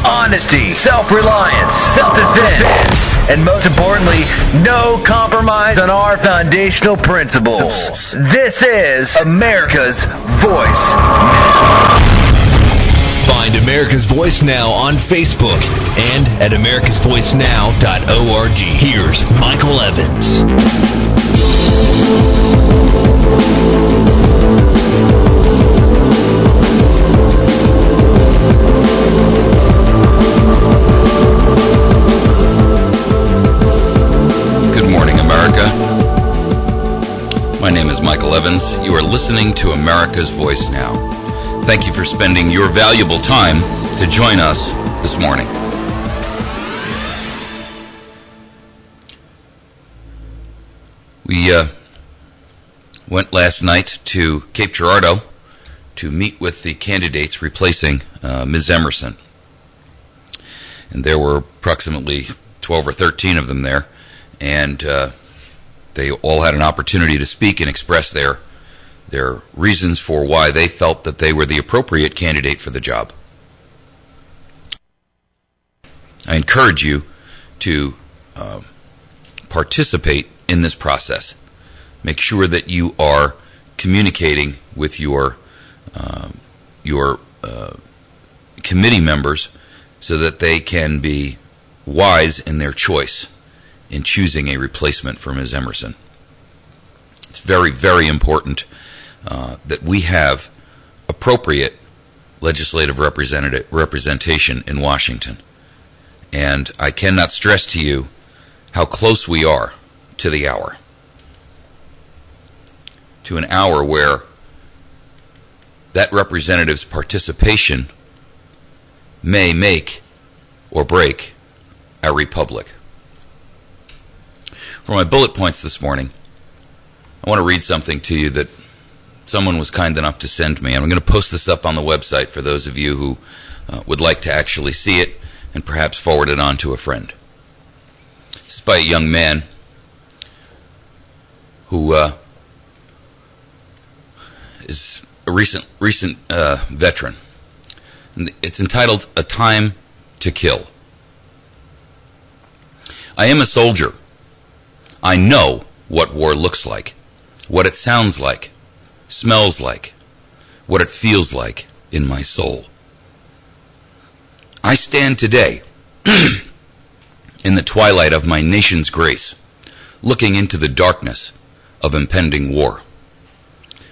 honesty, self-reliance, self-defense, and most importantly, no compromise on our foundational principles. This is America's Voice Now. Find America's Voice Now on Facebook and at americasvoicenow.org. Here's Michael Evans. Good morning, America. My name is Michael Evans. You are listening to America's Voice Now. Thank you for spending your valuable time to join us this morning. We went last night to Cape Girardeau to meet with the candidates replacing Ms. Emerson. And there were approximately 12 or 13 of them there, and they all had an opportunity to speak and express their reasons for why they felt that they were the appropriate candidate for the job. I encourage you to participate in this process. Make sure that you are communicating with your committee members so that they can be wise in their choice in choosing a replacement for Ms. Emerson. It's very, very important that we have appropriate legislative representation in Washington. And I cannot stress to you how close we are to the hour. To an hour where that representative's participation may make or break our republic. For my bullet points this morning, I want to read something to you that someone was kind enough to send me. And I'm going to post this up on the website for those of you who would like to actually see it and perhaps forward it on to a friend. This is by a young man who is a recent veteran. And it's entitled, "A Time to Kill." I am a soldier. I know what war looks like, what it sounds like, smells like, what it feels like in my soul. I stand today in the twilight of my nation's grace, looking into the darkness of impending war.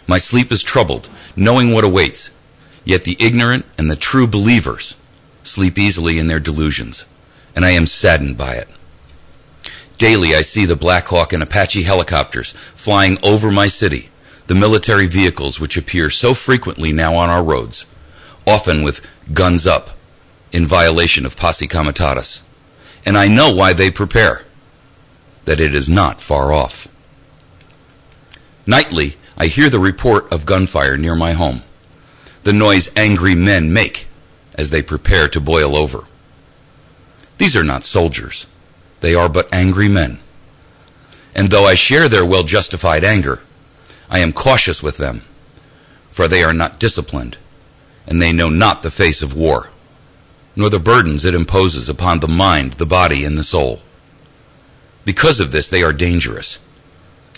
My sleep is troubled, knowing what awaits, yet the ignorant and the true believers sleep easily in their delusions, and I am saddened by it. Daily I see the Black Hawk and Apache helicopters flying over my city, the military vehicles which appear so frequently now on our roads, often with guns up, in violation of posse comitatus. And I know why they prepare, that it is not far off. Nightly, I hear the report of gunfire near my home, the noise angry men make as they prepare to boil over. These are not soldiers. They are but angry men. And though I share their well-justified anger, I am cautious with them, for they are not disciplined, and they know not the face of war, nor the burdens it imposes upon the mind, the body, and the soul. Because of this, they are dangerous,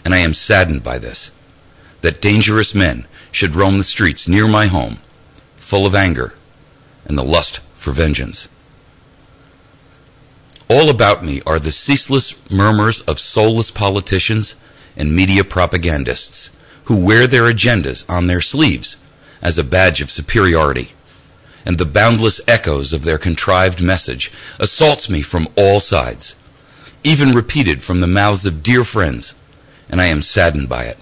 and I am saddened by this, that dangerous men should roam the streets near my home, full of anger and the lust for vengeance. All about me are the ceaseless murmurs of soulless politicians and media propagandists who wear their agendas on their sleeves as a badge of superiority, and the boundless echoes of their contrived message assaults me from all sides, even repeated from the mouths of dear friends, and I am saddened by it.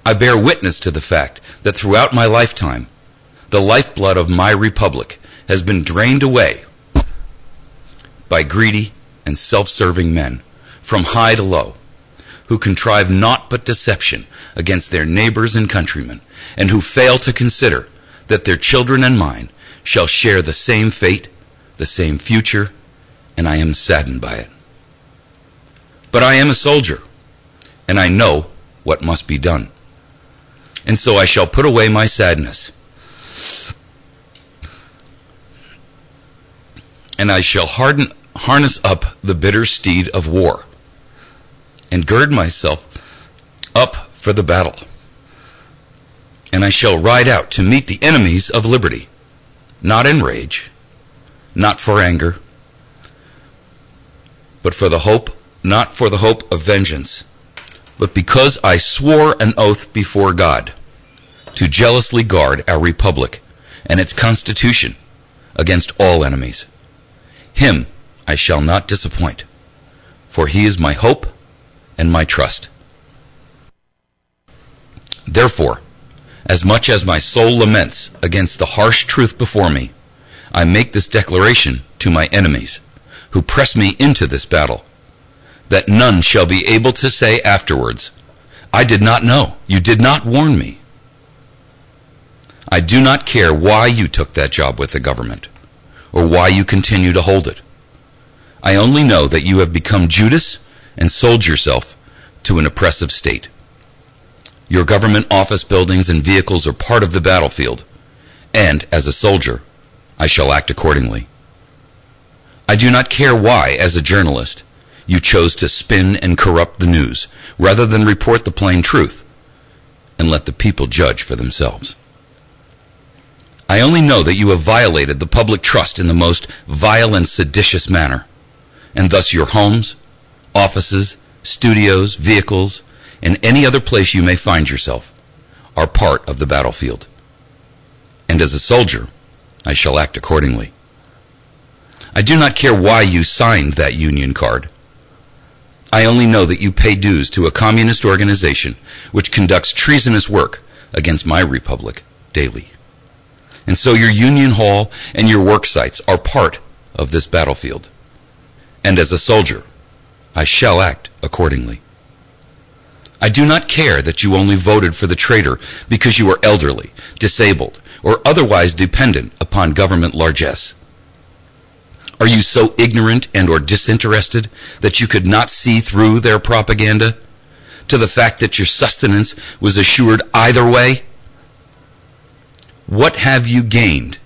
I bear witness to the fact that throughout my lifetime, the lifeblood of my republic has been drained away by greedy and self-serving men from high to low, who contrive naught but deception against their neighbors and countrymen, and who fail to consider that their children and mine shall share the same fate, the same future, and I am saddened by it. But I am a soldier, and I know what must be done. And so I shall put away my sadness and I shall harness up the bitter steed of war, and gird myself up for the battle. And I shall ride out to meet the enemies of liberty, not in rage, not for anger, but for the hope, not for the hope of vengeance, but because I swore an oath before God to jealously guard our republic and its constitution against all enemies. Him I shall not disappoint, for he is my hope and my trust. Therefore, as much as my soul laments against the harsh truth before me, I make this declaration to my enemies, who press me into this battle, that none shall be able to say afterwards, I did not know, you did not warn me. I do not care why you took that job with the government, or why you continue to hold it. I only know that you have become Judas and sold yourself to an oppressive state. Your government office buildings and vehicles are part of the battlefield, and as a soldier, I shall act accordingly. I do not care why, as a journalist, you chose to spin and corrupt the news, rather than report the plain truth, and let the people judge for themselves. I only know that you have violated the public trust in the most vile and seditious manner, and thus your homes, offices, studios, vehicles, and any other place you may find yourself are part of the battlefield. And as a soldier, I shall act accordingly. I do not care why you signed that union card. I only know that you pay dues to a communist organization which conducts treasonous work against my republic daily. And so your union hall and your work sites are part of this battlefield. And as a soldier, I shall act accordingly. I do not care that you only voted for the traitor because you are elderly, disabled, or otherwise dependent upon government largesse. Are you so ignorant and or disinterested that you could not see through their propaganda to the fact that your sustenance was assured either way? What have you gained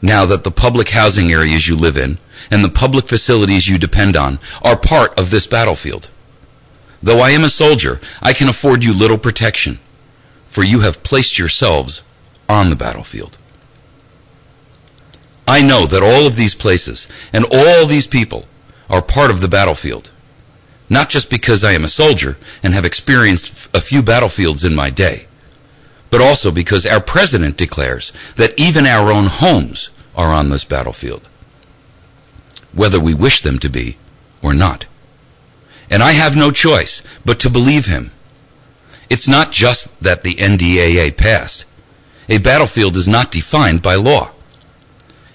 now that the public housing areas you live in and the public facilities you depend on are part of this battlefield? Though I am a soldier, I can afford you little protection, for you have placed yourselves on the battlefield. I know that all of these places and all these people are part of the battlefield, not just because I am a soldier and have experienced a few battlefields in my day, but also because our president declares that even our own homes are on this battlefield, whether we wish them to be or not. And I have no choice but to believe him. It's not just that the NDAA passed. A battlefield is not defined by law.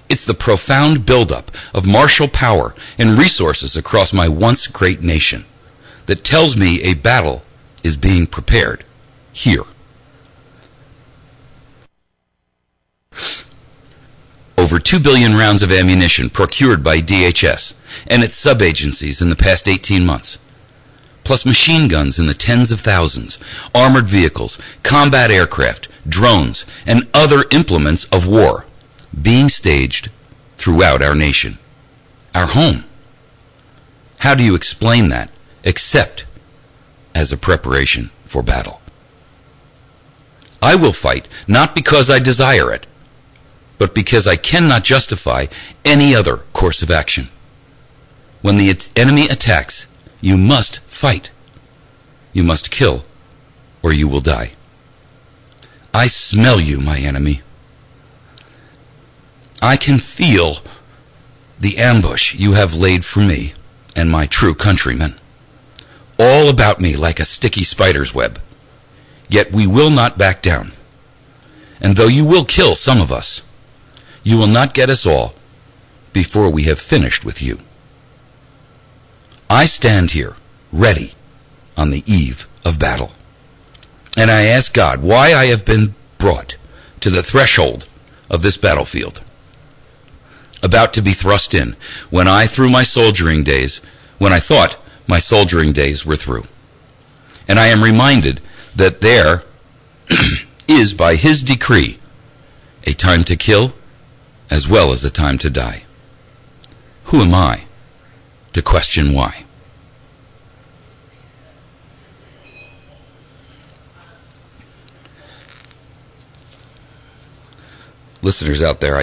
It's the profound buildup of martial power and resources across my once great nation that tells me a battle is being prepared here. Over 2 billion rounds of ammunition procured by DHS and its sub-agencies in the past 18 months, plus machine guns in the tens of thousands, armored vehicles, combat aircraft, drones, and other implements of war being staged throughout our nation, our home. How do you explain that except as a preparation for battle? I will fight not because I desire it, but because I cannot justify any other course of action. When the enemy attacks, you must fight. You must kill, or you will die. I smell you, my enemy. I can feel the ambush you have laid for me and my true countrymen, all about me like a sticky spider's web. Yet we will not back down. And though you will kill some of us, you will not get us all before we have finished with you. I stand here, ready, on the eve of battle. And I ask God why I have been brought to the threshold of this battlefield, about to be thrust in, when I thought my soldiering days were through. And I am reminded that there is, by his decree, a time to kill as well as a time to die. Who am I to question why? Listeners out there,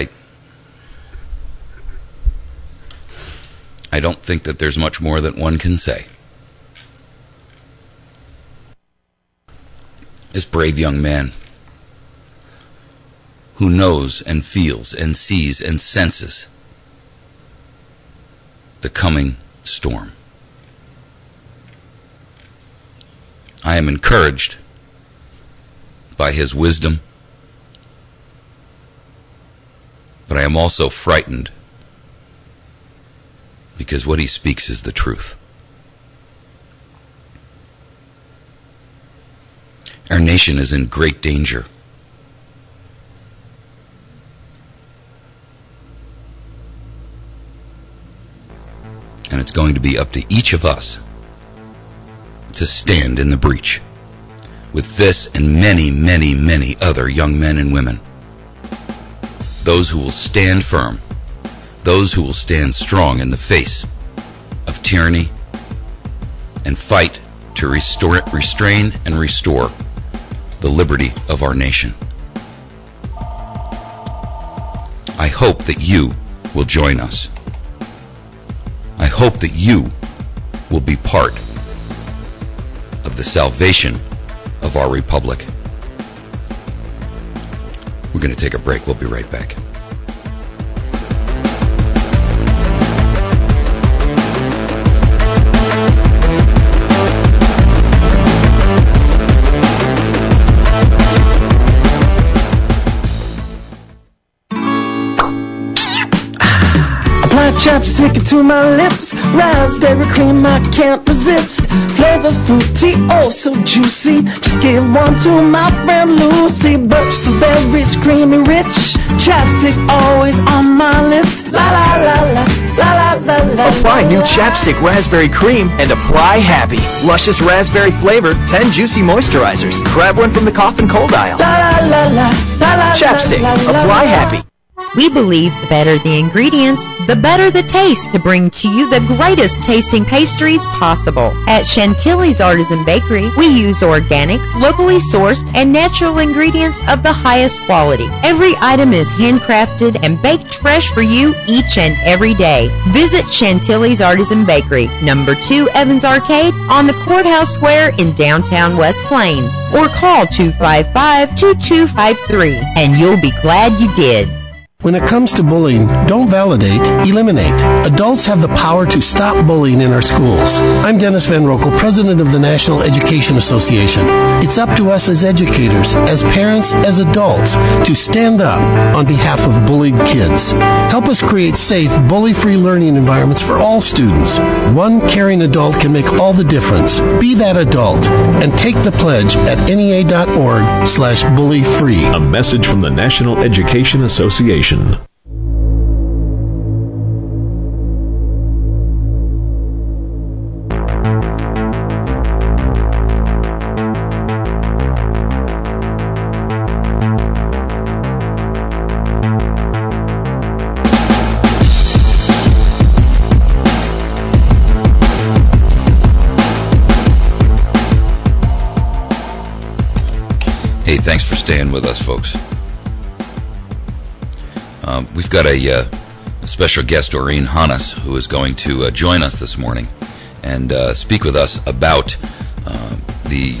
I don't think that there's much more that one can say. This brave young man who knows and feels and sees and senses the coming storm. I am encouraged by his wisdom, but I am also frightened because what he speaks is the truth. Our nation is in great danger. And it's going to be up to each of us to stand in the breach with this and many, many, many other young men and women. Those who will stand firm, those who will stand strong in the face of tyranny and fight to restrain and restore the liberty of our nation. I hope that you will join us. I hope that you will be part of the salvation of our republic. We're going to take a break. We'll be right back. Chapstick to my lips, raspberry cream I can't resist. Flavor fruity, oh so juicy. Just give one to my friend Lucy. Burst of berries, creamy rich. Chapstick always on my lips. La la la la, la la la la. Apply new Chapstick Raspberry Cream and apply happy. Luscious raspberry flavor, 10 juicy moisturizers. Grab one from the cough and cold aisle. La la la la, la la. Chapstick, apply happy. We believe the better the ingredients, the better the taste to bring to you the greatest tasting pastries possible. At Chantilly's Artisan Bakery, we use organic, locally sourced, and natural ingredients of the highest quality. Every item is handcrafted and baked fresh for you each and every day. Visit Chantilly's Artisan Bakery, number 2 Evans Arcade on the Courthouse Square in downtown West Plains, or call 255-2253, and you'll be glad you did. When it comes to bullying, don't validate, eliminate. Adults have the power to stop bullying in our schools. I'm Dennis Van Rokel, president of the National Education Association. It's up to us as educators, as parents, as adults, to stand up on behalf of bullied kids. Help us create safe, bully-free learning environments for all students. One caring adult can make all the difference. Be that adult and take the pledge at nea.org/bully-free. A message from the National Education Association. Hey, thanks for staying with us, folks. We've got a special guest, Doreen Hannes, who is going to join us this morning and speak with us about the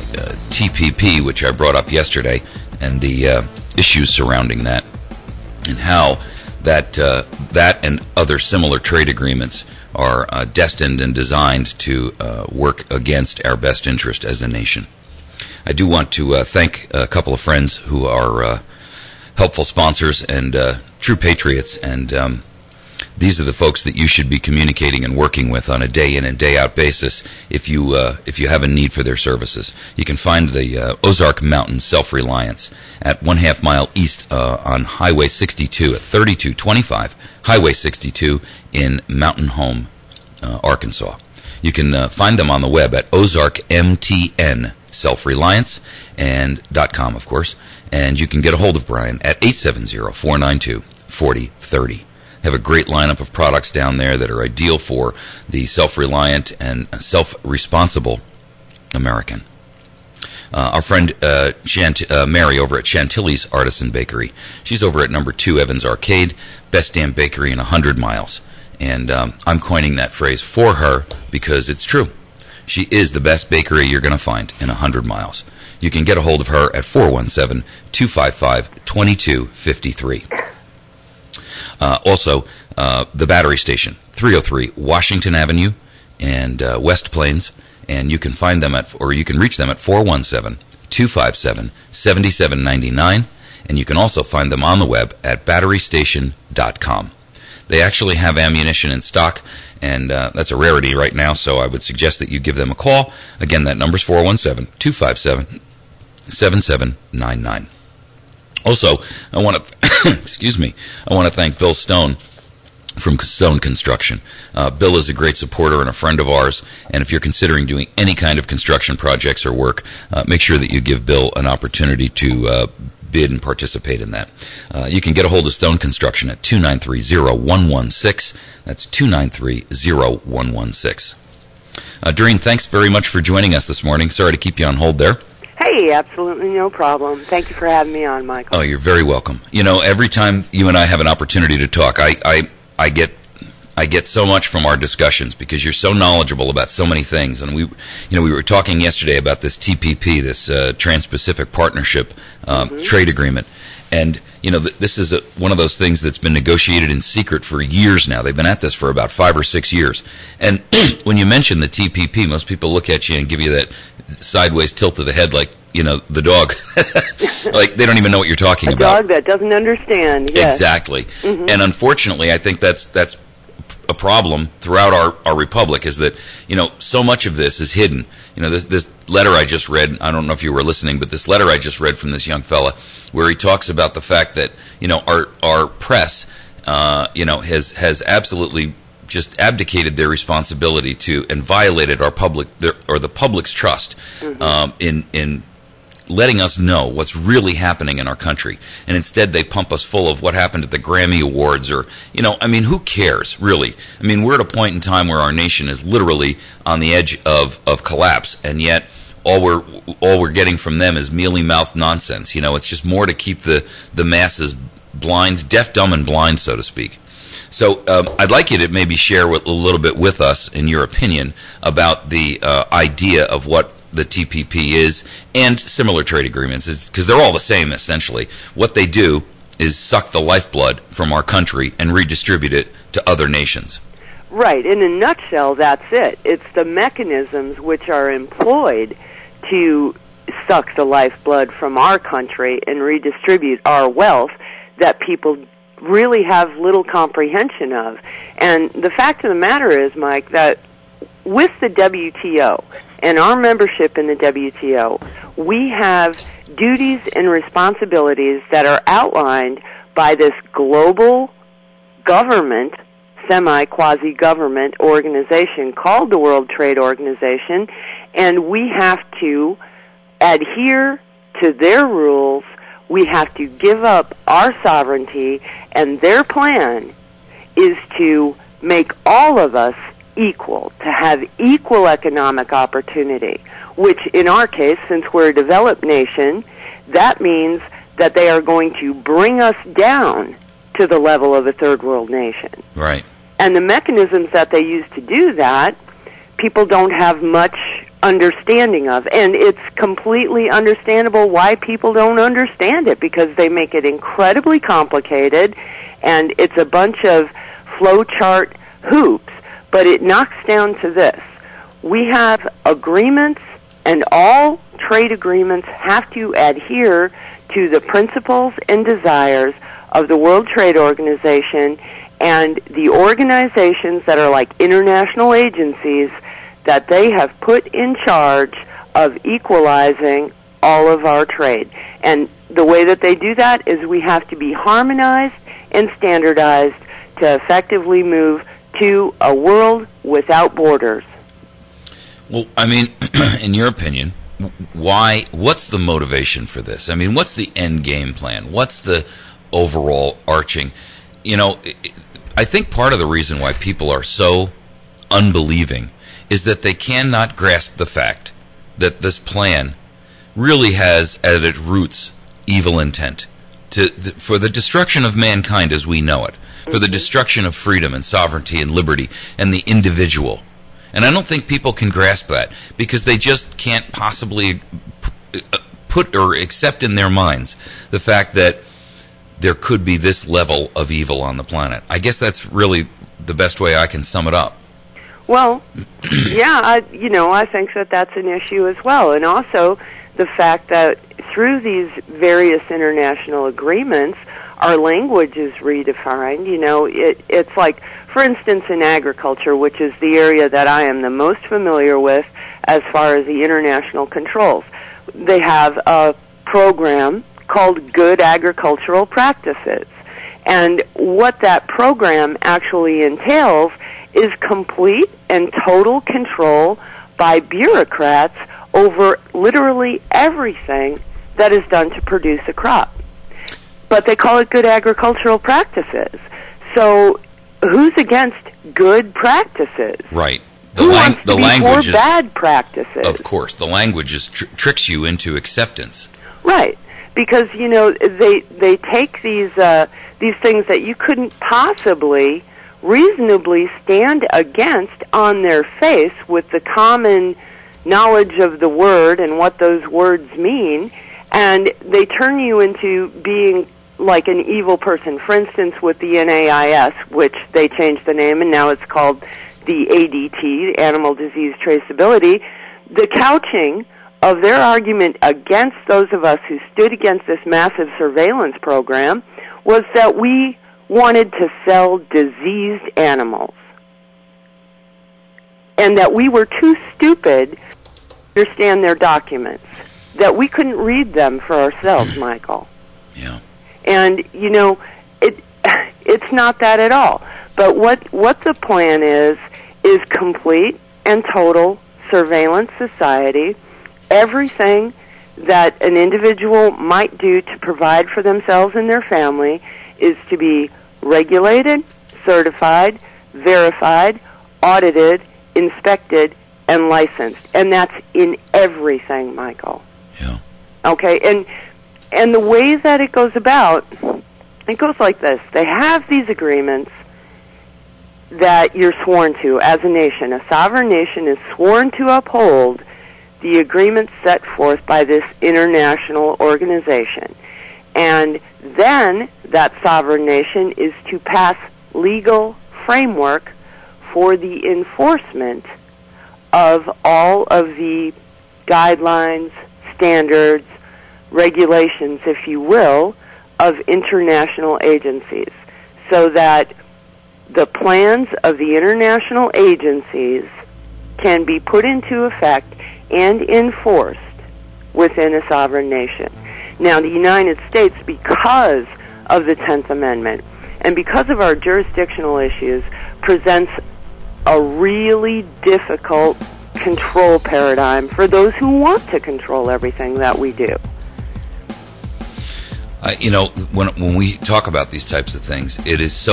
TPP, which I brought up yesterday, and the issues surrounding that, and how that and other similar trade agreements are destined and designed to work against our best interest as a nation. I do want to thank a couple of friends who are helpful sponsors and true patriots, and these are the folks that you should be communicating and working with on a day in and day out basis if you have a need for their services. You can find the Ozark Mountain Self-Reliance at 1/2 mile east on Highway 62 at 3225 Highway 62 in Mountain Home, Arkansas. You can find them on the web at ozarkmtnselfreliance.com, of course, and you can get a hold of Brian at 870-492-4030. have a great lineup of products down there that are ideal for the self-reliant and self-responsible American. Our friend Mary over at Chantilly's Artisan Bakery. She's over at number 2 Evans Arcade, best damn bakery in 100 miles. And I'm coining that phrase for her because it's true. She is the best bakery you're going to find in 100 miles. You can get a hold of her at 417-255-2253. Also, the Battery Station, 303 Washington Avenue and West Plains. And you can find them you can reach them at 417-257-7799. And you can also find them on the web at batterystation.com. They actually have ammunition in stock, and that's a rarity right now, so I would suggest that you give them a call. Again, that number's 417-257-7799. Also, I want to I want to thank Bill Stone from Stone Construction. Bill is a great supporter and a friend of ours, and if you're considering doing any kind of construction projects or work, make sure that you give Bill an opportunity to bid and participate in that. You can get a hold of Stone Construction at 293-0116. That's 293-0116. Doreen, thanks very much for joining us this morning. Sorry to keep you on hold there. Hey, absolutely no problem. Thank you for having me on, Michael. Oh, you're very welcome. You know, every time you and I have an opportunity to talk, I get so much from our discussions because you're so knowledgeable about so many things. And we were talking yesterday about this TPP, this Trans-Pacific Partnership trade agreement. And, you know, this is one of those things that's been negotiated in secret for years now. They've been at this for about 5 or 6 years. And when you mention the TPP, most people look at you and give you that sideways tilt of the head like, you know, the dog. Like they don't even know what you're talking about. A dog that doesn't understand. Yes. Exactly. Mm-hmm. And unfortunately, I think that's a problem throughout our republic is that, you know, so much of this is hidden. You know, this letter I just read, I don't know if you were listening, but this letter I just read from this young fella where he talks about the fact that, you know, our press, you know, has absolutely just abdicated their responsibility to and violated our the public's trust in letting us know what's really happening in our country. And instead they pump us full of what happened at the Grammy Awards or, you know, I mean, who cares, really? I mean, we're at a point in time where our nation is literally on the edge of collapse, and yet all we're getting from them is mealy-mouthed nonsense. You know, it's just more to keep the masses blind, deaf, dumb, and blind, so to speak. So I'd like you to maybe share a little bit with us, in your opinion, about the idea of what the TPP is and similar trade agreements, because they're all the same, essentially. What they do is suck the lifeblood from our country and redistribute it to other nations. Right. In a nutshell, that's it. It's the mechanisms which are employed to suck the lifeblood from our country and redistribute our wealth that people really have little comprehension of. And the fact of the matter is, Mike, that with the WTO and our membership in the WTO, we have duties and responsibilities that are outlined by this global government, semi-quasi-government organization called the World Trade Organization, and we have to adhere to their rules. We have to give up our sovereignty, and their plan is to make all of us equal, to have equal economic opportunity, which in our case, since we're a developed nation, that means that they are going to bring us down to the level of a third world nation. Right. And the mechanisms that they use to do that, people don't have much understanding of. And it's completely understandable why people don't understand it, because they make it incredibly complicated, and it's a bunch of flowchart hoops. But it knocks down to this. We have agreements, and all trade agreements have to adhere to the principles and desires of the World Trade Organization and the organizations that are like international agencies that they have put in charge of equalizing all of our trade. And the way that they do that is we have to be harmonized and standardized to effectively move to a world without borders. Well, I mean, in your opinion, what's the motivation for this? I mean, what's the end game plan? What's the overall arching? You know, I think part of the reason why people are so unbelieving is that they cannot grasp the fact that this plan really has at its roots evil intent for the destruction of mankind as we know it, for the destruction of freedom and sovereignty and liberty and the individual. And I don't think people can grasp that because they just can't possibly put or accept in their minds the fact that there could be this level of evil on the planet. I guess that's really the best way I can sum it up. Well, yeah, I think that that's an issue as well. And also the fact that through these various international agreements, our language is redefined. It's like, for instance, in agriculture, which is the area that I am the most familiar with as far as the international controls. They have a program called Good Agricultural Practices. And what that program actually entails is complete and total control by bureaucrats over literally everything that is done to produce a crop. But they call it good agricultural practices. So who's against good practices? Right. Who wants to be for bad practices? Of course. The language tricks you into acceptance. Right. Because, they take these things that you couldn't possibly reasonably stand against on their face with the common knowledge of the word and what those words mean, and they turn you into being like an evil person. For instance, with the NAIS, which they changed the name and now it's called the ADT, Animal Disease Traceability, the couching of their argument against those of us who stood against this massive surveillance program was that we wanted to sell diseased animals, and that we were too stupid to understand their documents, that we couldn't read them for ourselves, Michael. Yeah. And, it's not that at all. But what the plan is complete and total surveillance society. Everything that an individual might do to provide for themselves and their family is to be regulated, certified, verified, audited, inspected, and licensed. And that's in everything, Michael. Yeah. Okay, and the way that it goes about, it goes like this. They have these agreements that you're sworn to as a nation. A sovereign nation is sworn to uphold the agreements set forth by this international organization. And then that sovereign nation is to pass legal framework for the enforcement of all of the guidelines, standards, regulations, if you will, of international agencies, so that the plans of the international agencies can be put into effect and enforced within a sovereign nation. Now, the United States, because of the 10th Amendment and because of our jurisdictional issues, presents a really difficult control paradigm for those who want to control everything that we do. When we talk about these types of things, it is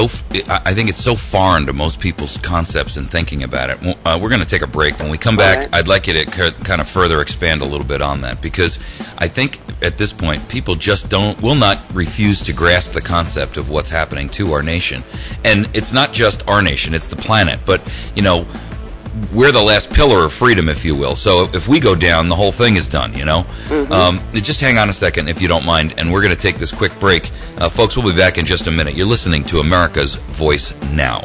I think it's so foreign to most people's concepts and thinking about it. We're going to take a break. When we come back, right, I'd like you to kind of further expand a little bit on that, because I think at this point, people just will not refuse to grasp the concept of what's happening to our nation. And it's not just our nation, it's the planet. But, we're the last pillar of freedom, if you will. So if we go down, the whole thing is done, Mm-hmm. Just hang on a second, if you don't mind, and we're going to take this quick break. Folks, we'll be back in just a minute. You're listening to America's Voice Now.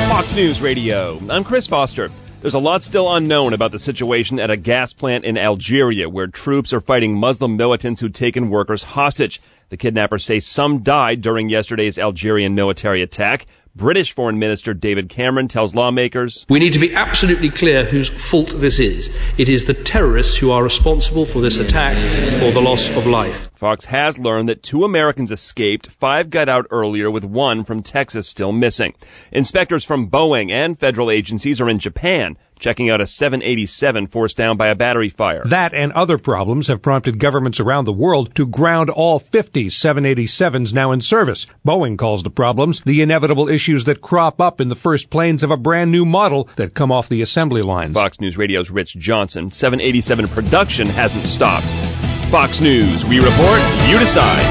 Fox News Radio. I'm Chris Foster. There's a lot still unknown about the situation at a gas plant in Algeria, where troops are fighting Muslim militants who'd taken workers hostage. The kidnappers say some died during yesterday's Algerian military attack. British Foreign Minister David Cameron tells lawmakers, "We need to be absolutely clear whose fault this is. It is the terrorists who are responsible for this attack, for the loss of life." Fox has learned that 2 Americans escaped, 5 got out earlier, with 1 from Texas still missing. Inspectors from Boeing and federal agencies are in Japan checking out a 787 forced down by a battery fire. That and other problems have prompted governments around the world to ground all 50 787s now in service. Boeing calls the problems the inevitable issues that crop up in the first planes of a brand new model that come off the assembly lines. Fox News Radio's Rich Johnson. 787 production hasn't stopped. Fox News, we report, you decide.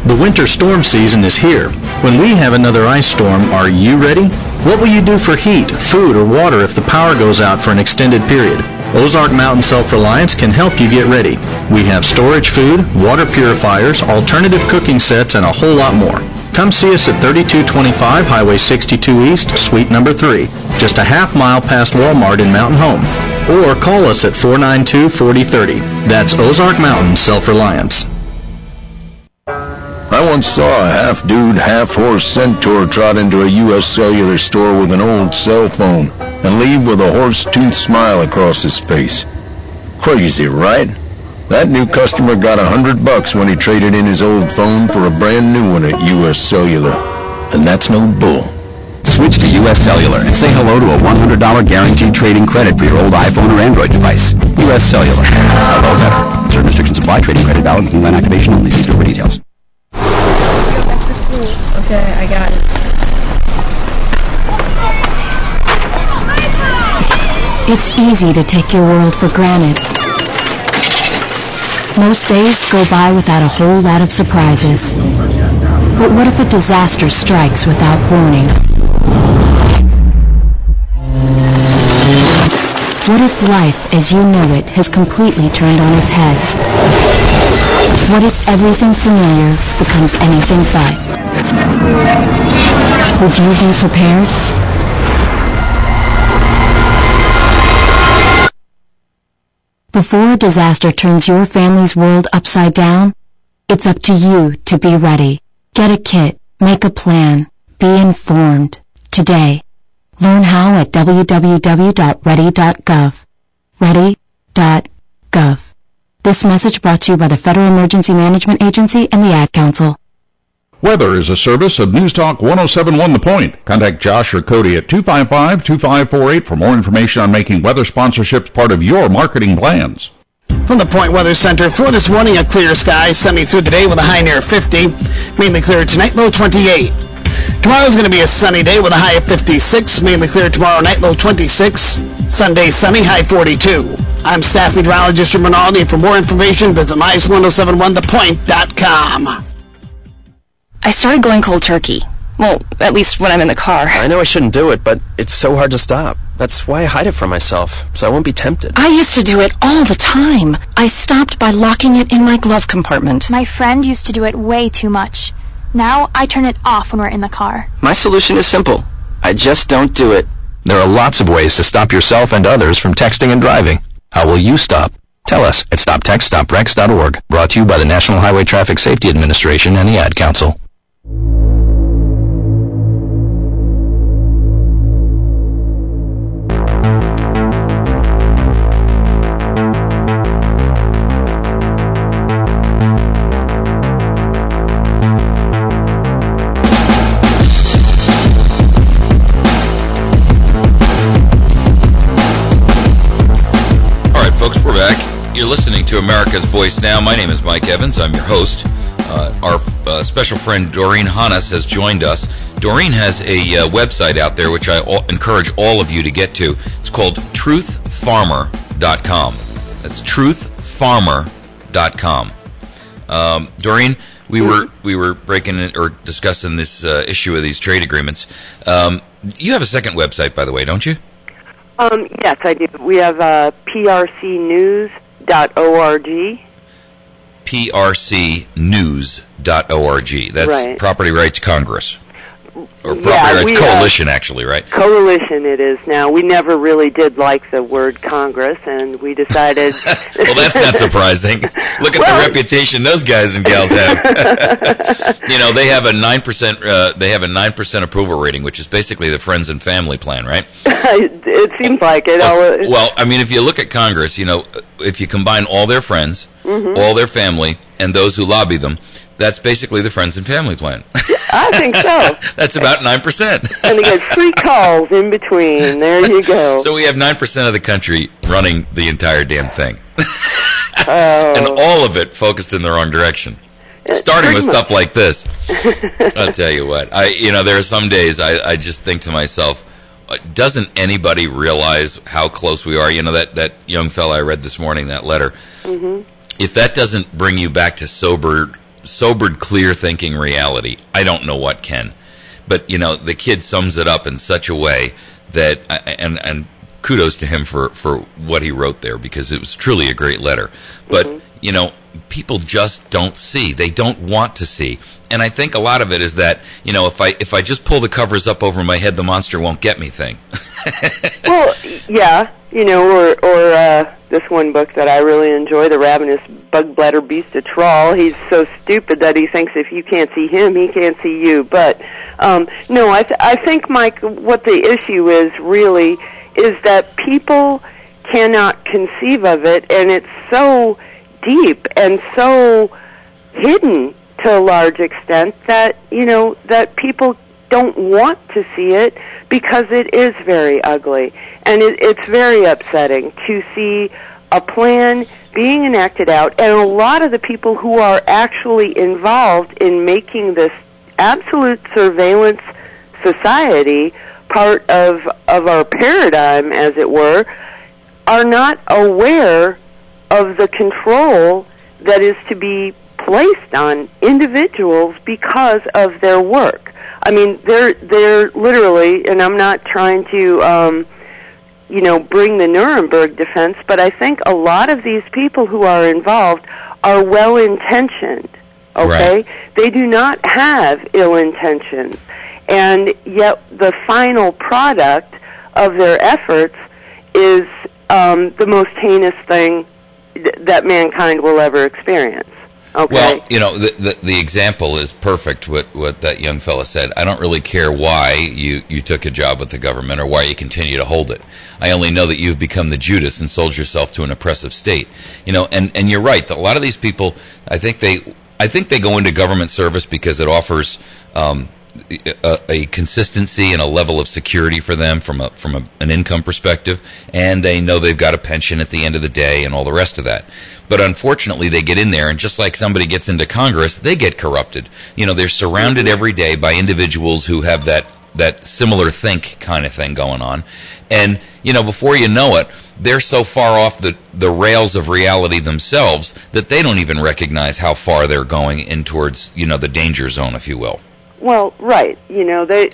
The winter storm season is here. When we have another ice storm, are you ready? What will you do for heat, food, or water if the power goes out for an extended period? Ozark Mountain Self-Reliance can help you get ready. We have storage food, water purifiers, alternative cooking sets, and a whole lot more. Come see us at 3225 Highway 62 East, Suite number 3, just a half mile past Walmart in Mountain Home. Or call us at 492-4030. That's Ozark Mountain Self-Reliance. I once saw a half-dude, half-horse centaur trot into a U.S. Cellular store with an old cell phone and leave with a horse-toothed smile across his face. Crazy, right? That new customer got $100 when he traded in his old phone for a brand new one at U.S. Cellular. And that's no bull. Switch to U.S. Cellular and say hello to a $100 guaranteed trade-in credit for your old iPhone or Android device. U.S. Cellular. Hello better. Certain restrictions apply. Trading credit valid with new line activation only. See store for details. Okay, I got it. It's easy to take your world for granted. Most days go by without a whole lot of surprises. But what if a disaster strikes without warning? What if life as you know it has completely turned on its head? What if everything familiar becomes anything but? Would you be prepared? Before a disaster turns your family's world upside down, it's up to you to be ready. Get a kit, make a plan, be informed. Today, learn how at www.ready.gov. Ready.gov. This message brought to you by the Federal Emergency Management Agency and the Ad Council. Weather is a service of News Talk 107.1 The Point. Contact Josh or Cody at 255-2548 for more information on making weather sponsorships part of your marketing plans. From the Point Weather Center for this morning, a clear sky, sunny through the day with a high near 50. Mainly clear tonight, low 28. Tomorrow's going to be a sunny day with a high of 56. Mainly clear tomorrow night, low 26. Sunday, sunny, high 42. I'm staff meteorologist Jim Rinaldi. For more information, visit mice1071thepoint.com. I started going cold turkey. Well, at least when I'm in the car. I know I shouldn't do it, but it's so hard to stop. That's why I hide it from myself, so I won't be tempted. I used to do it all the time. I stopped by locking it in my glove compartment. My friend used to do it way too much. Now I turn it off when we're in the car. My solution is simple. I just don't do it. There are lots of ways to stop yourself and others from texting and driving. How will you stop? Tell us at StopTextStopWrecks.org. Brought to you by the National Highway Traffic Safety Administration and the Ad Council. You're listening to America's Voice Now. My name is Mike Evans. I'm your host. Our special friend Doreen Hannes has joined us. Doreen has a website out there which I encourage all of you to get to. It's called truthfarmer.com. That's truthfarmer.com. Doreen, we were breaking it or discussing this issue of these trade agreements. You have a second website, by the way, don't you? Yes, I do. We have prcnews.org. prcnews.org. That's right. Property Rights Congress. Or Property Rights Coalition, actually, right? Coalition it is now. We never really did like the word Congress, and we decided... Well, that's not surprising. Look at the reputation those guys and gals have. You know, they have a 9%. They have a 9% approval rating, which is basically the friends and family plan, right? It seems like it. Well, I mean, if you look at Congress, you know, if you combine all their friends, all their family, and those who lobby them, that's basically the friends and family plan. I think so. That's about 9%. And they get free calls in between. There you go. So we have 9% of the country running the entire damn thing. And all of it focused in the wrong direction. Starting with stuff like this. I'll tell you what. There are some days I just think to myself, doesn't anybody realize how close we are? That young fella I read this morning, that letter. Mm-hmm. If that doesn't bring you back to sobered, clear thinking reality, I don't know what can. But, the kid sums it up in such a way that, and kudos to him for what he wrote there, because it was truly a great letter. But, people just don't see. They don't want to see. And I think a lot of it is that, if I just pull the covers up over my head, the monster won't get me thing. Well, yeah, or this one book that I really enjoy, The Ravenous Bug Bladder Beast of Trawl. He's so stupid that he thinks if you can't see him, he can't see you. But, no, I think, Mike, what the issue is really is that people cannot conceive of it, and it's so deep and so hidden to a large extent that, that people don't want to see it because it is very ugly. And it's very upsetting to see a plan being enacted out, and a lot of the people who are actually involved in making this absolute surveillance society part of our paradigm, as it were, are not aware of the control that is to be placed on individuals because of their work. I mean, they're literally, and I'm not trying to, bring the Nuremberg defense, but I think a lot of these people who are involved are well-intentioned, okay? Right. They do not have ill intentions, and yet the final product of their efforts is the most heinous thing that mankind will ever experience. Okay. Well, the example is perfect, what that young fella said. I don't really care why you took a job with the government or why you continue to hold it. I only know that you've become the Judas and sold yourself to an oppressive state. And you're right. A lot of these people, I think they go into government service because it offers a consistency and a level of security for them from an income perspective, and they know they've got a pension at the end of the day and all the rest of that. But unfortunately, they get in there, and just like somebody gets into Congress, they get corrupted. They're surrounded every day by individuals who have that similar think kind of thing going on. And, before you know it, they're so far off the rails of reality themselves that they don't even recognize how far they're going in towards, the danger zone, if you will. Well, right. They're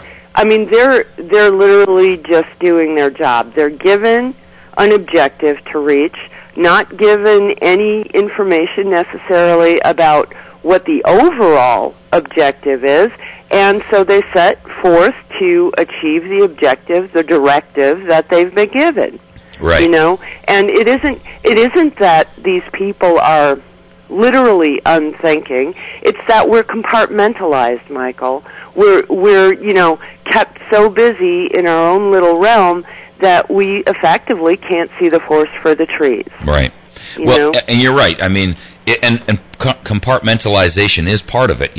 literally just doing their job. They're given an objective to reach, not given any information necessarily about what the overall objective is, and so they set forth to achieve the objective, the directive that they've been given. Right. And it isn't that these people are literally unthinking. It's that we're compartmentalized, Michael. We're kept so busy in our own little realm that we effectively can't see the forest for the trees. Right. And you're right. I mean, and compartmentalization is part of it.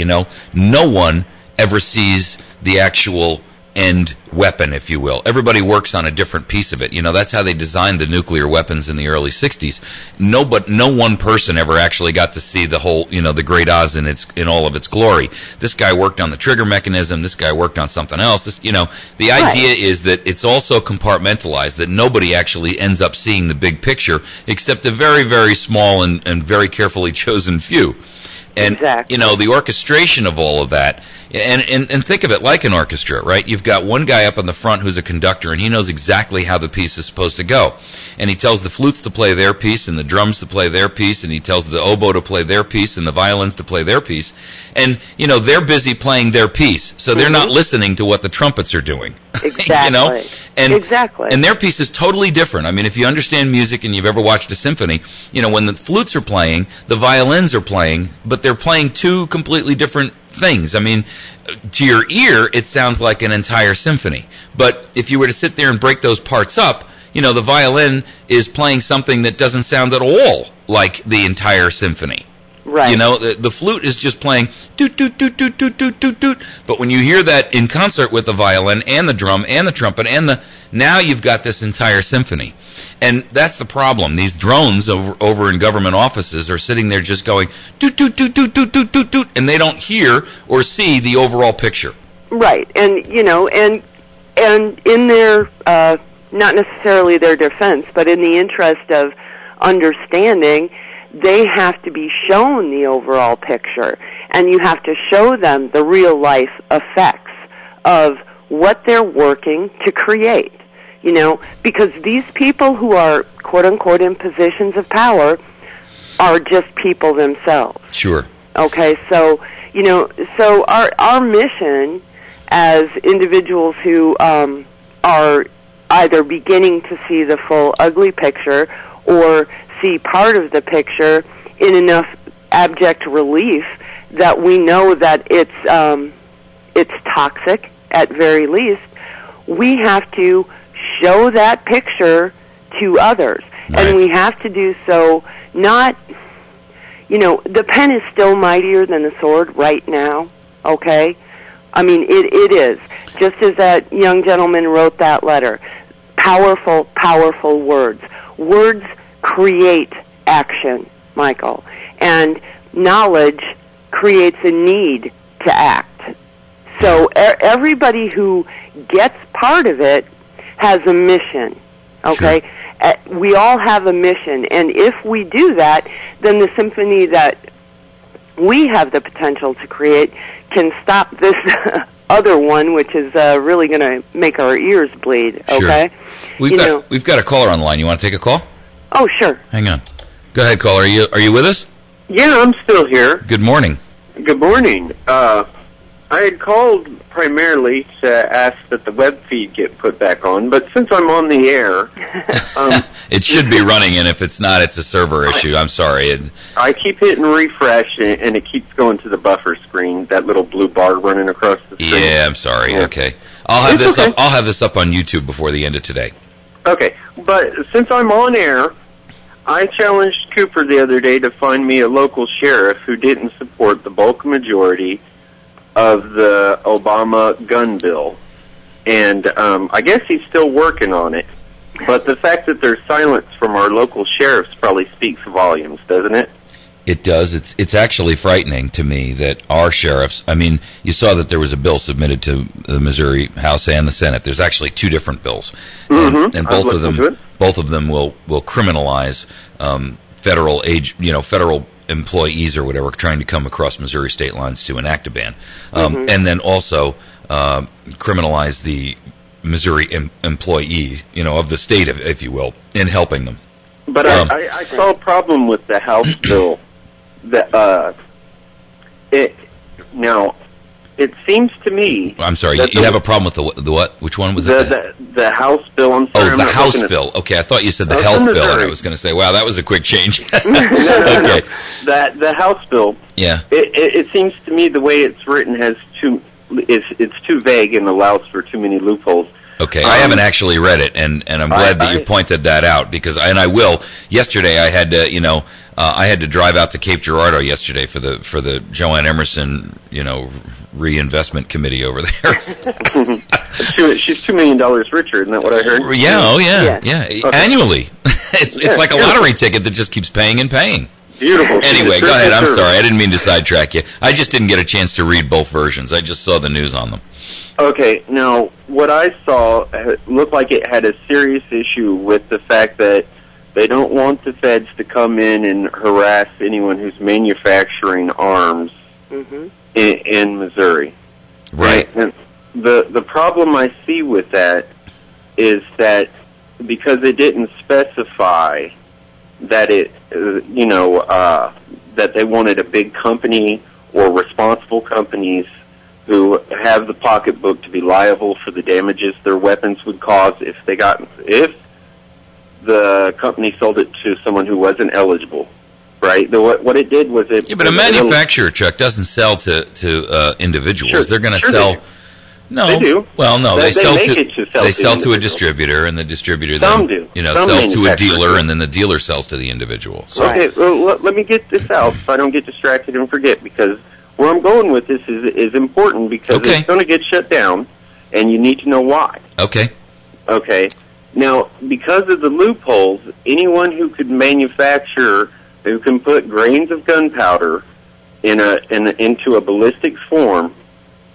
No one ever sees the actual end weapon, if you will. Everybody works on a different piece of it. That's how they designed the nuclear weapons in the early 60s. No one person ever actually got to see the whole, the Great Oz in all of its glory. This guy worked on the trigger mechanism. This guy worked on something else. The idea is that it's also compartmentalized, that nobody actually ends up seeing the big picture except a very, very small and very carefully chosen few. And, exactly. The orchestration of all of that, and think of it like an orchestra, right? You've got one guy up on the front who's a conductor, and he knows exactly how the piece is supposed to go. And he tells the flutes to play their piece, and the drums to play their piece, and he tells the oboe to play their piece, and the violins to play their piece. And, they're busy playing their piece, so they're not listening to what the trumpets are doing. Exactly. Exactly. And their piece is totally different. I mean, if you understand music and you've ever watched a symphony, when the flutes are playing, the violins are playing, but they're playing two completely different things. I mean, to your ear, it sounds like an entire symphony. But if you were to sit there and break those parts up, the violin is playing something that doesn't sound at all like the entire symphony. Right. You know, the flute is just playing doot, doot, doot, doot, doot, doot, doot, doot. But when you hear that in concert with the violin and the drum and the trumpet now you've got this entire symphony. And that's the problem. These drones over in government offices are sitting there just going doot, doot, doot, doot, doot, doot, doot, doot, and they don't hear or see the overall picture. Right. And, you know, and in their, not necessarily their defense, but in the interest of understanding, they have to be shown the overall picture, and you have to show them the real-life effects of what they're working to create, you know, because these people who are, quote-unquote, in positions of power are just people themselves. Sure. Okay, so, you know, so our mission as individuals who are either beginning to see the full ugly picture or see part of the picture in enough abject relief that we know that it's toxic at very least, we have to show that picture to others. Right. And we have to do so not, you know, the pen is still mightier than the sword right now, okay? I mean, it is. Just as that young gentleman wrote that letter. Powerful, powerful words. Words create action, Michael. And knowledge creates a need to act. So everybody who gets part of it has a mission, okay? Sure. We all have a mission, and if we do that, then the symphony that we have the potential to create can stop this other one, which is really going to make our ears bleed, okay? Sure. We've got a caller on the line. You want to take a call? Oh, sure. Hang on. Go ahead, caller. Are you with us? Yeah, I'm still here. Good morning. Good morning. I had called primarily to ask that the web feed get put back on, but since I'm on the air... it should be running, and if it's not, it's a server issue. I'm sorry. I keep hitting refresh, and it keeps going to the buffer screen, that little blue bar running across the screen. Yeah, I'm sorry. Yeah. Okay. I'll have this up on YouTube before the end of today. Okay, but since I'm on air, I challenged Cooper the other day to find me a local sheriff who didn't support the bulk majority of the Obama gun bill. And I guess he's still working on it. But the fact that there's silence from our local sheriffs probably speaks volumes, doesn't it? It does. It's actually frightening to me that our sheriffs, I mean, you saw that there was a bill submitted to the Missouri House and the Senate. There's actually two different bills. Mm-hmm. And both of them will criminalize federal employees or whatever trying to come across Missouri state lines to enact a ban. And then also criminalize the Missouri employee, of the state, if you will, in helping them. But I saw a problem with the House bill. It seems to me... I'm sorry, you have a problem with the what? Which one was it? The House bill, I'm sorry. Oh, the House bill. Okay, I thought you said the health bill, and I was going to say, wow, that was a quick change. No. Okay. The House bill, yeah. It seems to me the way it's written it's too vague and allows for too many loopholes. Okay, I haven't actually read it, and I'm glad that you pointed that out, because I will. Yesterday I had to, I had to drive out to Cape Girardeau yesterday for the Joanne Emerson, reinvestment committee over there. She's $2 million richer, isn't that what I heard? Yeah, yeah. Okay. Annually. It's like a lottery ticket that just keeps paying and paying. Beautiful. Anyway, go ahead. I'm sorry, I didn't mean to sidetrack you. I just didn't get a chance to read both versions. I just saw the news on them. Okay, now, what I saw looked like it had a serious issue with the fact that they don't want the feds to come in and harass anyone who's manufacturing arms in Missouri. Right. And the problem I see with that is that because it didn't specify that that they wanted a big company or responsible companies who have the pocketbook to be liable for the damages their weapons would cause if the company sold it to someone who wasn't eligible, right? What it did was it... Yeah, but a manufacturer, Chuck, doesn't sell to individuals. Sure, they're going to sell No, they do. Well, no, they sell make to it to sell they to sell to a individuals. distributor, and the distributor Some then do. Some manufacturers sells to a dealer, do. and then the dealer sells to the individual. So. Okay, well, let me get this out so I don't get distracted and forget, because where I'm going with this is important, because it's going to get shut down, and you need to know why. Okay. Okay. Now, because of the loopholes, anyone who could manufacture, who can put grains of gunpowder into a ballistic form,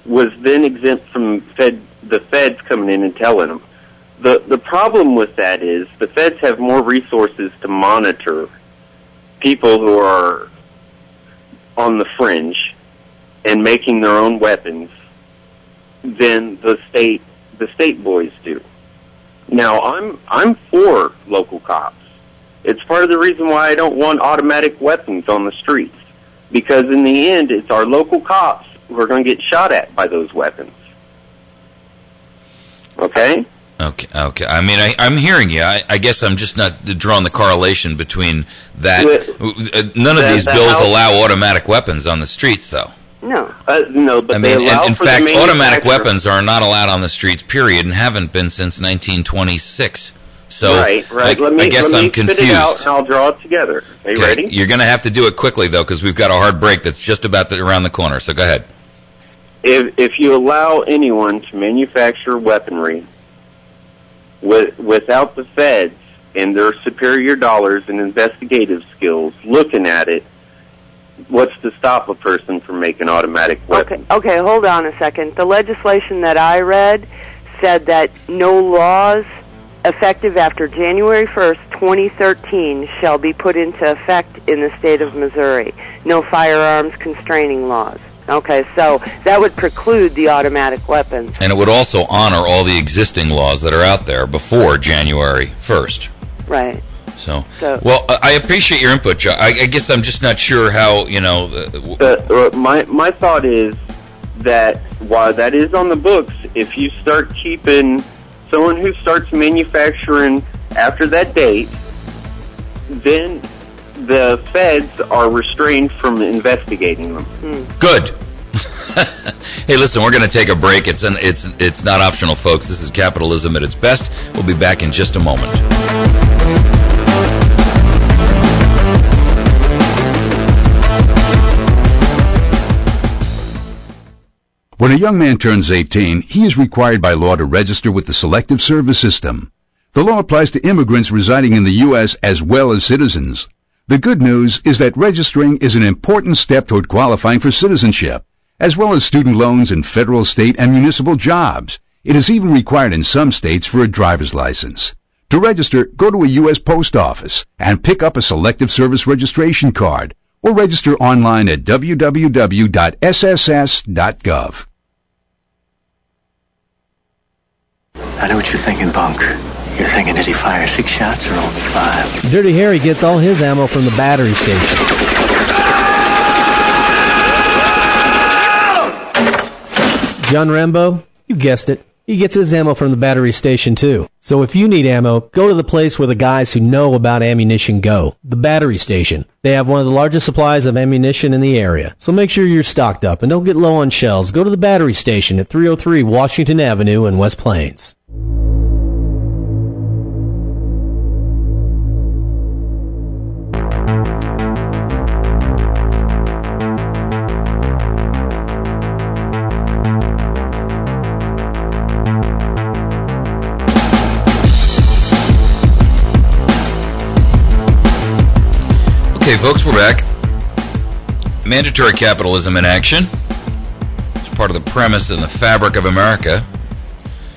was then exempt from the feds coming in and telling them. The problem with that is the feds have more resources to monitor people who are on the fringe and making their own weapons than the state boys do. Now, I'm for local cops. It's part of the reason why I don't want automatic weapons on the streets, because in the end, it's our local cops who are going to get shot at by those weapons. Okay? Okay. I mean, I'm hearing you. I guess I'm just not drawing the correlation between that. None of these bills allow automatic weapons on the streets, though. No, but they allow in for fact, the automatic weapons are not allowed on the streets, period, and haven't been since 1926. So, right. I guess I'm confused. Spit it out and I'll draw it together. Are you ready? You're going to have to do it quickly, though, because we've got a hard break that's just about around the corner. So go ahead. If you allow anyone to manufacture weaponry without the feds and their superior dollars and investigative skills looking at it, what's to stop a person from making automatic weapons? Okay, hold on a second. The legislation that I read said that no laws effective after January 1st, 2013 shall be put into effect in the state of Missouri. No firearms constraining laws. Okay, so that would preclude the automatic weapons. And it would also honor all the existing laws that are out there before January 1st. Right. So well, I appreciate your input, Joe. I guess I'm just not sure how, my thought is that while that is on the books, if you start keeping someone who starts manufacturing after that date, then the feds are restrained from investigating them. Good. Hey, listen, we're going to take a break. It's not optional, folks. This is capitalism at its best. We'll be back in just a moment. When a young man turns 18, he is required by law to register with the Selective Service System. The law applies to immigrants residing in the U.S. as well as citizens. The good news is that registering is an important step toward qualifying for citizenship, as well as student loans and federal, state, and municipal jobs. It is even required in some states for a driver's license. To register, go to a U.S. post office and pick up a Selective Service registration card, or register online at www.sss.gov. I know what you're thinking, Bunk. You're thinking, did he fire 6 shots or only 5? Dirty Harry gets all his ammo from the battery station. John Rambo, you guessed it. He gets his ammo from the battery station, too. So if you need ammo, go to the place where the guys who know about ammunition go, the battery station. They have one of the largest supplies of ammunition in the area. So make sure you're stocked up and don't get low on shells. Go to the battery station at 303 Washington Avenue in West Plains. Okay, folks, we're back. Mandatory capitalism in action. It's part of the premise and the fabric of America.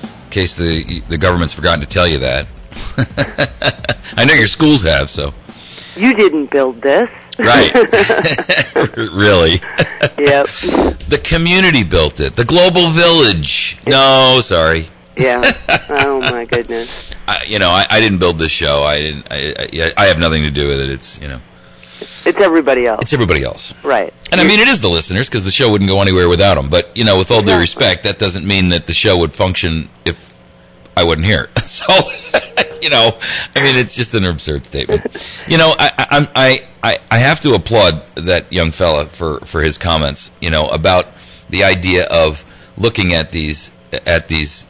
In case the government's forgotten to tell you that. I know your schools have, so. You didn't build this. Right. Really? Yep. The community built it. The global village. No, sorry. Yeah. Oh, my goodness. I didn't build this show. I have nothing to do with it. It's, It's everybody else. It's everybody else. Right. And I mean, it is the listeners, because the show wouldn't go anywhere without them. But, with all due respect, that doesn't mean that the show would function if I wasn't here. So, it's just an absurd statement. I have to applaud that young fella for his comments, about the idea of looking at these at these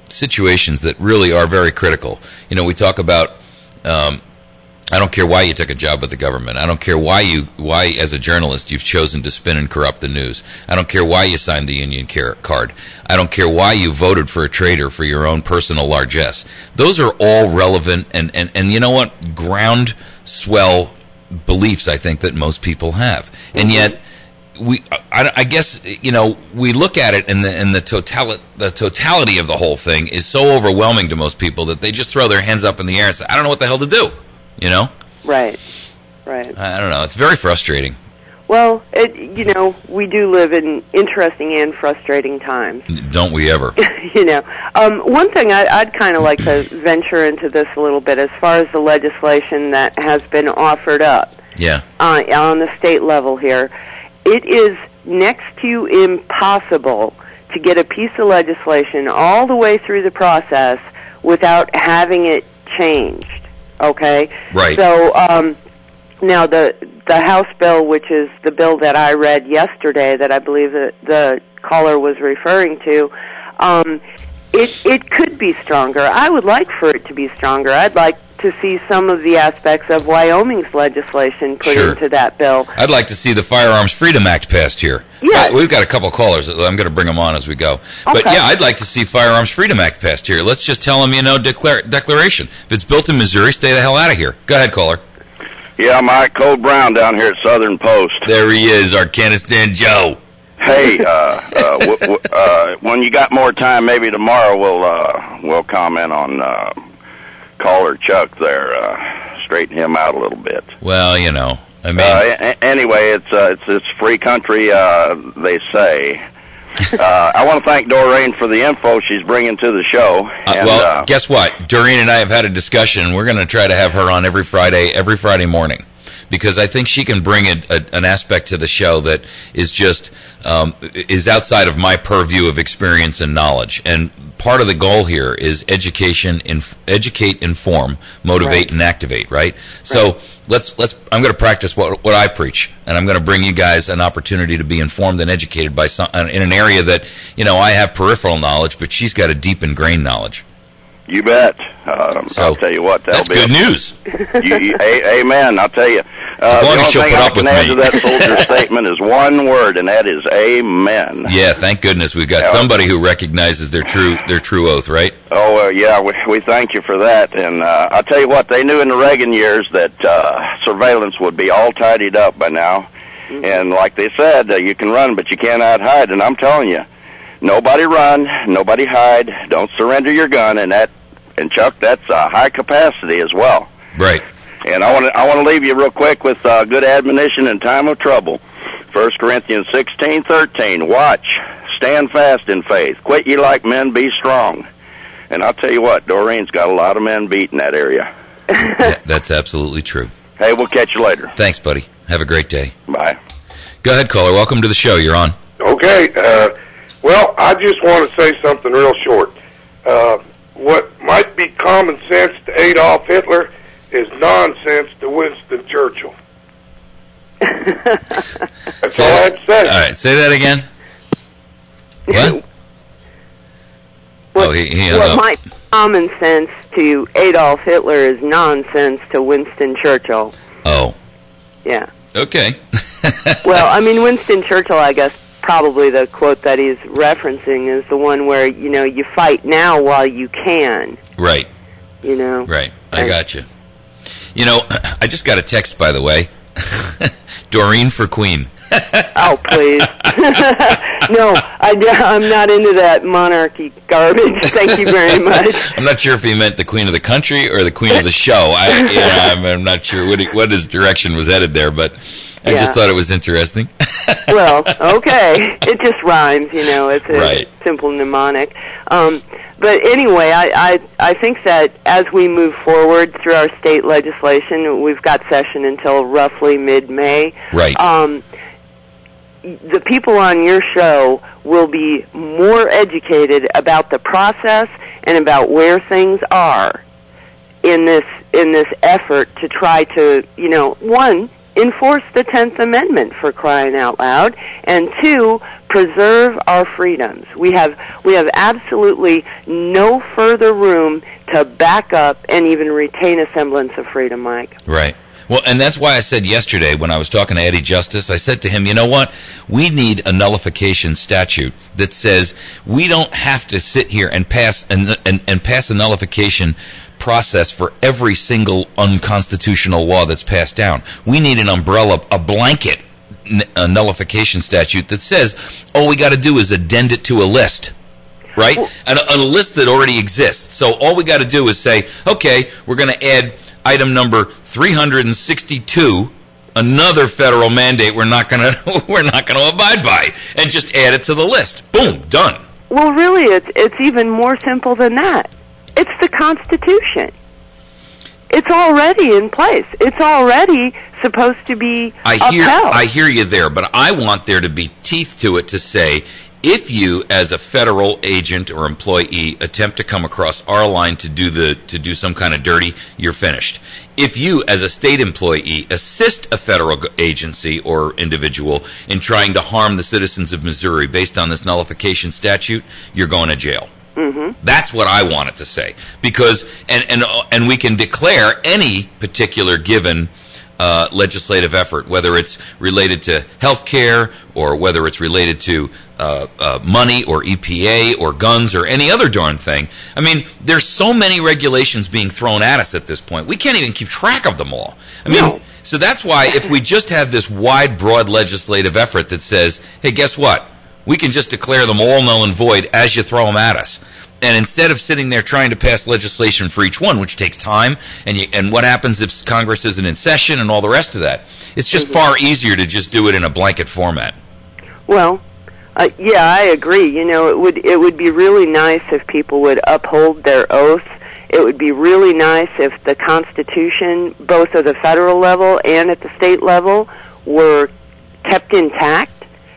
situations that really are very critical. You know, we talk about I don't care why you took a job with the government. I don't care why as a journalist you've chosen to spin and corrupt the news. I don't care why you signed the union card. I don't care why you voted for a traitor for your own personal largesse. Those are all relevant and you know what? Groundswell beliefs I think that most people have. And yet I guess, you know, we look at it and the totality of the whole thing is so overwhelming to most people that they just throw their hands up in the air and say, I don't know what the hell to do, you know? Right. I don't know. It's very frustrating. Well, you know, we do live in interesting and frustrating times. Don't we ever? You know, one thing I'd kind of like to venture into this a little bit as far as the legislation that has been offered up. Yeah. On the state level here. It is next to impossible to get a piece of legislation all the way through the process without having it changed, okay? Right. So now the House bill, which is the bill that I read yesterday that I believe that the caller was referring to, it could be stronger. I would like for it to be stronger. I'd like to see some of the aspects of Wyoming's legislation put into that bill. I'd like to see the Firearms Freedom Act passed here. Yeah. We've got a couple callers. I'm going to bring them on as we go. But, yeah, I'd like to see Firearms Freedom Act passed here. Let's just tell them, you know, declaration. If it's built in Missouri, stay the hell out of here. Go ahead, caller. Yeah, Mike, Code Brown down here at Southern Post. There he is, Arkanistan Joe. Hey, when you got more time, maybe tomorrow we'll comment on caller Chuck there, straighten him out a little bit. Well, you know, I mean, anyway, it's free country, they say. I want to thank Doreen for the info she's bringing to the show. And, guess what? Doreen and I have had a discussion. We're going to try to have her on every Friday morning, because I think she can bring an aspect to the show that is just is outside of my purview of experience and knowledge. And part of the goal here is educate, inform, motivate, and activate. Right. So let's. I'm going to practice what I preach, and I'm going to bring you guys an opportunity to be informed and educated by in an area that, you know, I have peripheral knowledge, but she's got a deep ingrained knowledge. You bet. I'll tell you what, that's good news. Amen. I'll tell you. As long as she'll put up with me. The only thing I can add to that soldier statement is one word, and that is amen. Yeah, thank goodness we've got somebody who recognizes their true oath, right? Oh, yeah, we thank you for that. And I'll tell you what, they knew in the Reagan years that surveillance would be all tidied up by now. Mm-hmm. And like they said, you can run, but you cannot hide. And I'm telling you, nobody run, nobody hide, don't surrender your gun, and Chuck, that's high capacity as well. Right. And I want to leave you real quick with good admonition in time of trouble. 1 Corinthians 16:13. Watch, stand fast in faith. Quit ye like men, be strong. And I'll tell you what, Doreen's got a lot of men beat in that area. Yeah, that's absolutely true. Hey, we'll catch you later. Thanks, buddy. Have a great day. Bye. Go ahead, caller. Welcome to the show. You're on. Okay. Well, I just want to say something real short. What might be common sense to Adolf Hitler is nonsense to Winston Churchill. That's all I have to say. All right, say that again. What? What might be common sense to Adolf Hitler is nonsense to Winston Churchill. Oh. Yeah. Okay. Well, I mean, Winston Churchill, I guess, probably the quote that he's referencing is the one where, you know, you fight now while you can. Right. You know? Right. I got you. You know, I just got a text, by the way. Doreen for Queen. Oh, please. No, I'm not into that monarchy garbage. Thank you very much. I'm not sure if he meant the Queen of the country or the Queen of the show. I'm not sure what his direction was headed there, but I just thought it was interesting. Well, okay. It just rhymes, you know. It's a simple mnemonic. But anyway, I think that as we move forward through our state legislation, we've got session until roughly mid-May. Right. The people on your show will be more educated about the process and about where things are in this effort to try to, you know, one, enforce the 10th Amendment, for crying out loud, and 2, preserve our freedoms. We have absolutely no further room to back up and even retain a semblance of freedom, Mike. Right. Well, and that's why I said yesterday when I was talking to Eddie Justice, I said to him, you know what? We need a nullification statute that says we don't have to sit here and pass pass a nullification process for every single unconstitutional law that's passed down. We need an umbrella, a blanket nullification statute that says all we got to do is addend it to a list. Right? A list that already exists. So all we got to do is say, okay, we're going to add item number 362, another federal mandate we're not going to abide by, and just add it to the list. Boom, done. Well, really, it's even more simple than that. It's the Constitution. It's already in place. It's already supposed to be upheld. I hear you there, but I want there to be teeth to it to say, if you, as a federal agent or employee, attempt to come across our line to do some kind of dirty, you're finished. If you, as a state employee, assist a federal agency or individual in trying to harm the citizens of Missouri based on this nullification statute, you're going to jail. Mm-hmm. That's what I want it to say, because and we can declare any particular given legislative effort, whether it's related to health care or whether it's related to money or EPA or guns or any other darn thing. I mean, there's so many regulations being thrown at us at this point. We can't even keep track of them all. I mean, so that's why if we just have this wide, broad legislative effort that says, hey, guess what? We can just declare them all null and void as you throw them at us. And instead of sitting there trying to pass legislation for each one, which takes time, and what happens if Congress isn't in session and all the rest of that, it's just far easier to just do it in a blanket format. Well, yeah, I agree. You know, it would be really nice if people would uphold their oath. It would be really nice if the Constitution, both at the federal level and at the state level, were kept intact.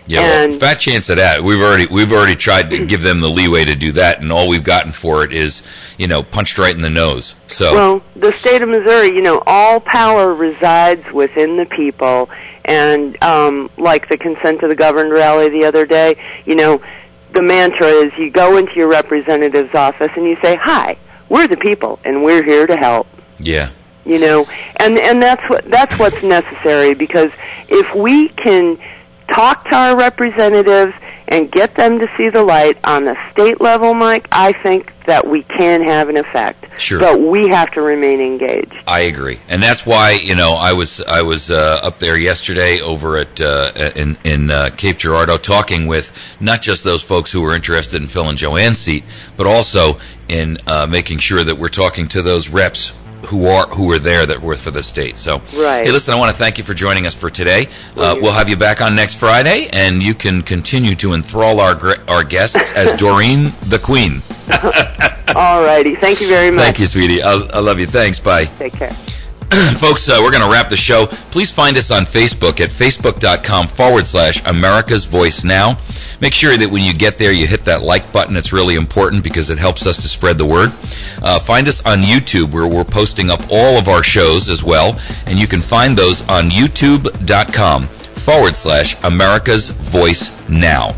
Yeah, well, fat chance of that. We've already tried to give them the leeway to do that, and all we've gotten for it is, punched right in the nose. So, well, the state of Missouri, all power resides within the people, and like the consent of the governed rally the other day, the mantra is you go into your representative's office and you say, "Hi, we're the people, and we're here to help." Yeah. And that's what's necessary, because if we can talk to our representatives and get them to see the light on the state level, Mike, I think that we can have an effect. Sure. But we have to remain engaged. I agree. And that's why, I was up there yesterday over at in Cape Girardeau talking with not just those folks who were interested in filling Joanne's seat, but also in making sure that we're talking to those reps who are there that were for the state. So, right. Hey, listen, I want to thank you for joining us for today. We'll have you back on next Friday, and you can continue to enthrall our guests as Doreen the Queen. All righty. Thank you very much. Thank you, sweetie. I love you. Thanks. Bye. Take care. Folks, we're going to wrap the show. Please find us on Facebook at facebook.com/America's Voice Now. Make sure that when you get there, you hit that like button. It's really important because it helps us to spread the word. Find us on YouTube, where we're posting up all of our shows as well. And you can find those on youtube.com/America's Voice Now.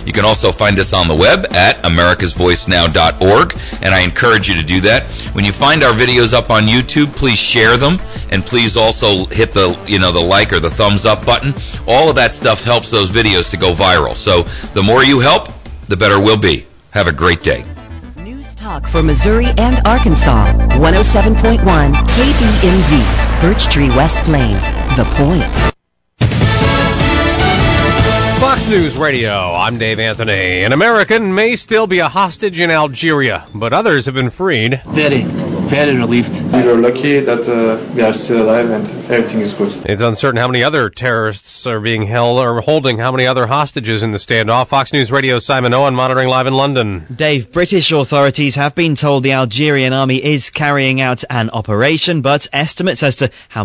You can also find us on the web at americasvoicenow.org, and I encourage you to do that. When you find our videos up on YouTube, please share them, and please also hit the like or the thumbs up button. All of that stuff helps those videos to go viral. So the more you help, the better we'll be. Have a great day. News Talk for Missouri and Arkansas. 107.1 KBMV, Birch Tree, West Plains. The Point. Fox News Radio, I'm Dave Anthony. An American may still be a hostage in Algeria, but others have been freed. Very relieved. We are lucky that we are still alive and everything is good. It's uncertain how many other terrorists are being held or holding how many other hostages in the standoff. Fox News Radio, Simon Owen, monitoring live in London. Dave, British authorities have been told the Algerian army is carrying out an operation, but estimates as to how